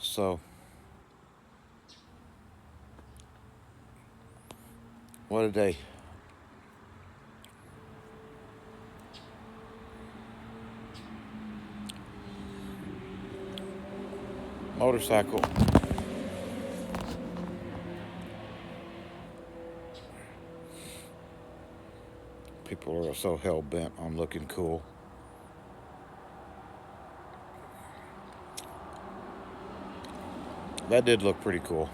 So, what a day. Motorcycle. People are so hell bent on looking cool. That did look pretty cool.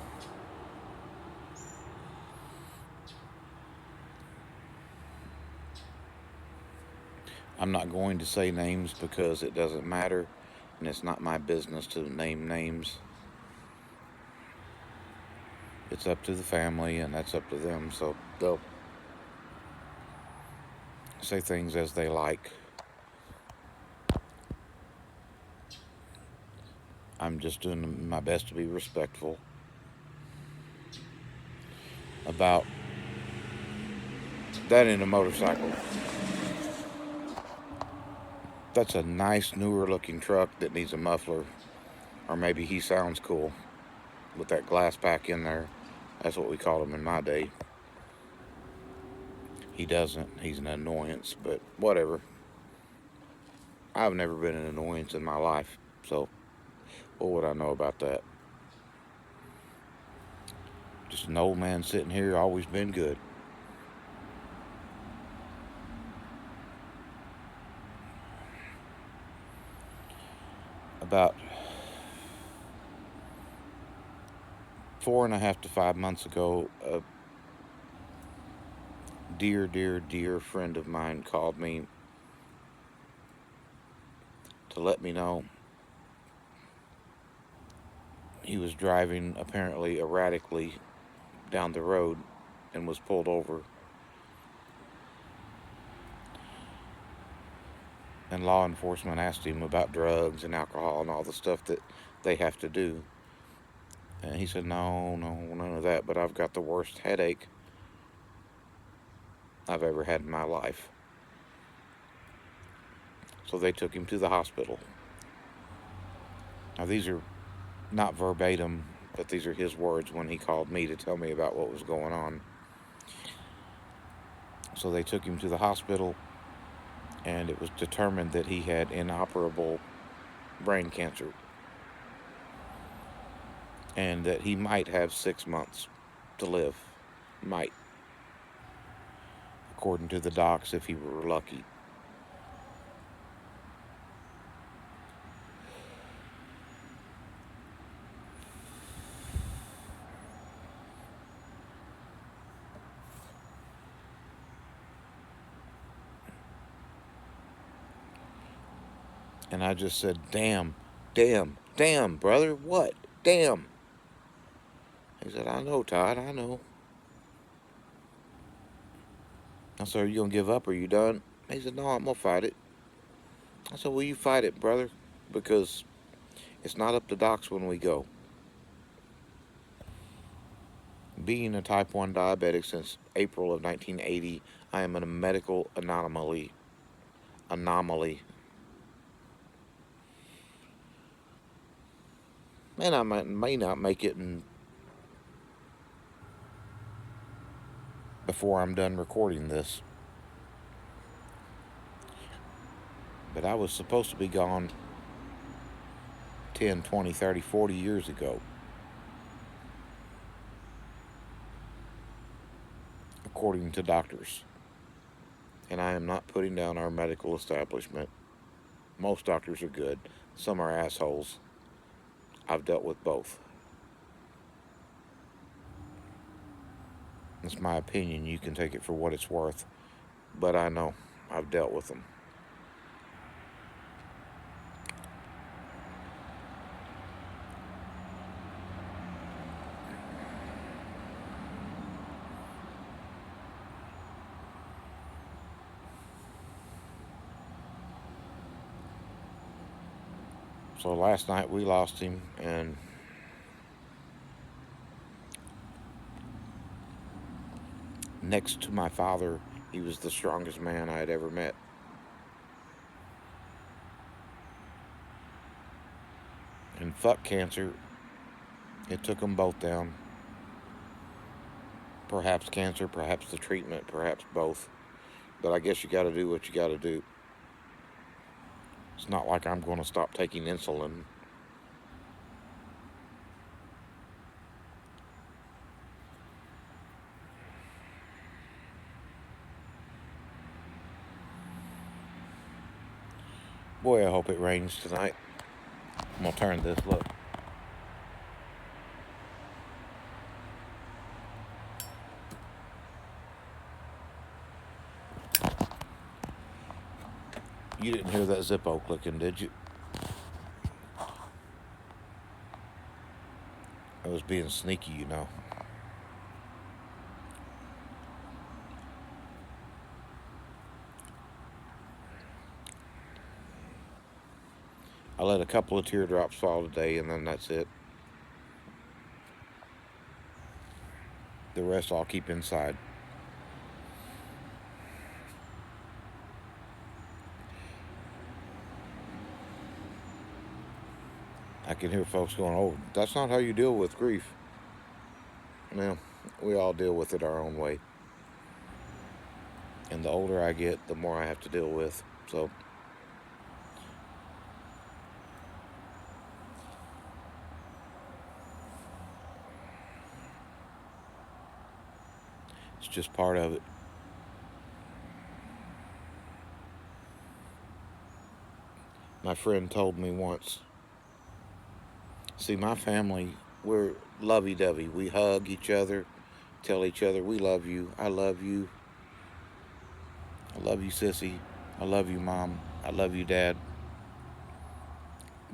I'm not going to say names because it doesn't matter, and it's not my business to name names. It's up to the family, and that's up to them, so they'll say things as they like. I'm just doing my best to be respectful about that in a motorcycle. That's a nice, newer looking truck that needs a muffler, or maybe he sounds cool with that glass pack in there. That's what we called him in my day. He doesn't. He's an annoyance, but whatever. I've never been an annoyance in my life, so what would I know about that? Just an old man sitting here, always been good. About 4.5 to 5 months ago, a dear, dear, dear friend of mine called me to let me know he was driving apparently erratically down the road and was pulled over. And law enforcement asked him about drugs and alcohol and all the stuff that they have to do. And he said, no, no, none of that, but I've got the worst headache I've ever had in my life. So they took him to the hospital. Now, these are not verbatim, but these are his words when he called me to tell me about what was going on. So they took him to the hospital, and it was determined that he had inoperable brain cancer and that he might have 6 months to live. Might, according to the docs, if he were lucky. And I just said, damn, damn, damn, brother, what? Damn. He said, I know, Todd, I know. I said, are you going to give up? Are you done? He said, no, I'm going to fight it. I said, well, you fight it, brother, because it's not up to docs when we go. Being a type 1 diabetic since April of 1980, I am a medical anomaly. Anomaly. And I may not make it before I'm done recording this. But I was supposed to be gone 10, 20, 30, 40 years ago, according to doctors. And I am not putting down our medical establishment. Most doctors are good. Some are assholes. I've dealt with both. It's my opinion. You can take it for what it's worth. But I know. I've dealt with them. So last night we lost him, and next to my father, he was the strongest man I had ever met. And fuck cancer, It took them both down. Perhaps cancer, perhaps the treatment, perhaps both. But I guess you got to do what you got to do. It's not like I'm going to stop taking insulin. Boy, I hope it rains tonight. I'm going to turn this, look. You didn't hear that Zippo clicking, did you? I was being sneaky, you know. I let a couple of teardrops fall today, and then that's it. The rest I'll keep inside. I can hear folks going, oh, that's not how you deal with grief. Well, we all deal with it our own way. And the older I get, the more I have to deal with. So, it's just part of it. My friend told me once, see, my family, we're lovey-dovey. We hug each other, tell each other, we love you, I love you, I love you, sissy, I love you, mom, I love you, dad.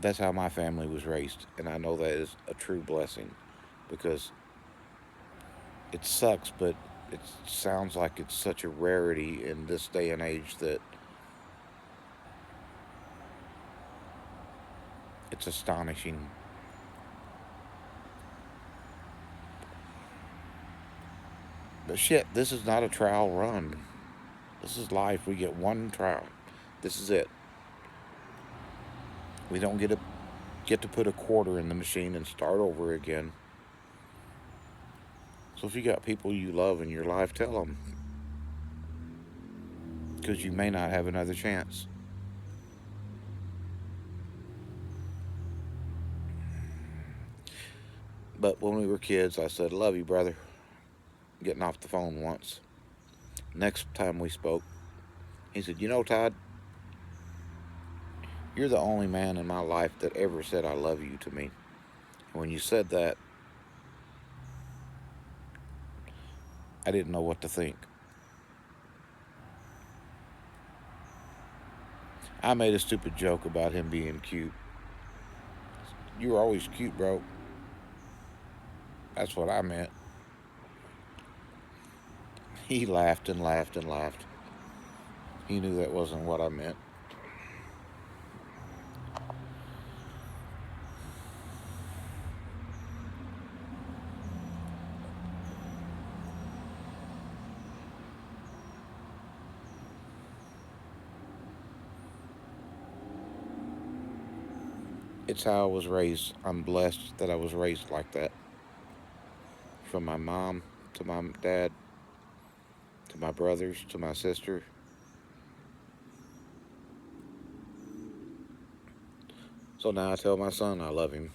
That's how my family was raised, and I know that is a true blessing because it sucks, but it sounds like it's such a rarity in this day and age that it's astonishing. But shit, this is not a trial run. This is life. We get one trial. This is it. We don't get to put a quarter in the machine and start over again. So if you got people you love in your life, tell them, because you may not have another chance. But when we were kids, I said, "Love you, brother." Getting off the phone once. Next time we spoke, he said, "You know, Todd, you're the only man in my life that ever said I love you to me. And when you said that, I didn't know what to think." I made a stupid joke about him being cute. You were always cute, bro. That's what I meant. He laughed and laughed and laughed. He knew that wasn't what I meant. It's how I was raised. I'm blessed that I was raised like that. From my mom to my dad to my brothers to my sister. So now I tell my son I love him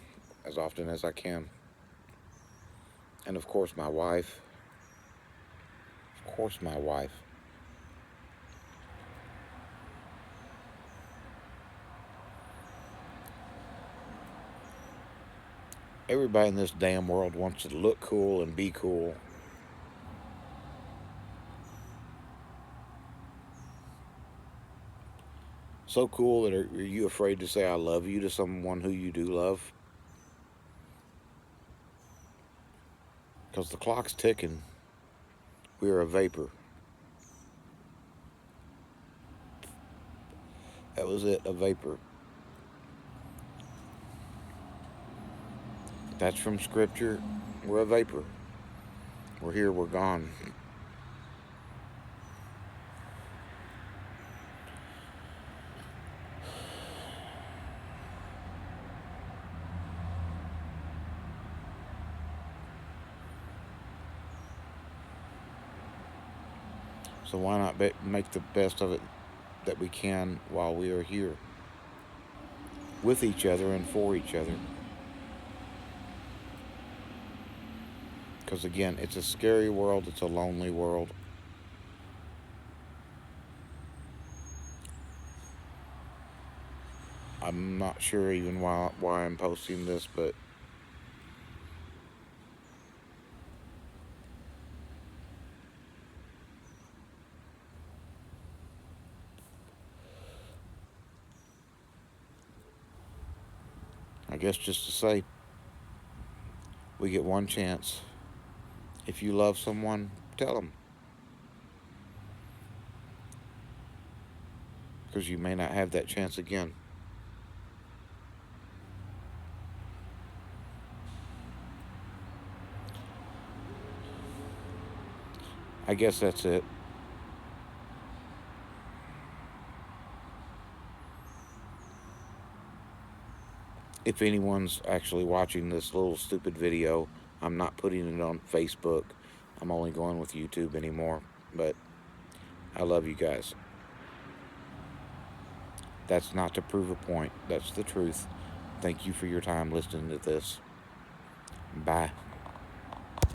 as often as I can. And of course, my wife. Of course, my wife. Everybody in this damn world wants to look cool and be cool. So cool that are you afraid to say I love you to someone who you do love? Because the clock's ticking. We're a vapor. That was it, a vapor. That's from scripture. We're a vapor. We're here, we're gone. So why not make the best of it that we can while we are here with each other and for each other? Because again, it's a scary world, it's a lonely world. I'm not sure even why I'm posting this, but I guess just to say we get one chance. If you love someone, tell them, because you may not have that chance again. I guess that's it. If anyone's actually watching this little stupid video, I'm not putting it on Facebook. I'm only going with YouTube anymore. But I love you guys. That's not to prove a point, that's the truth. Thank you for your time listening to this. Bye.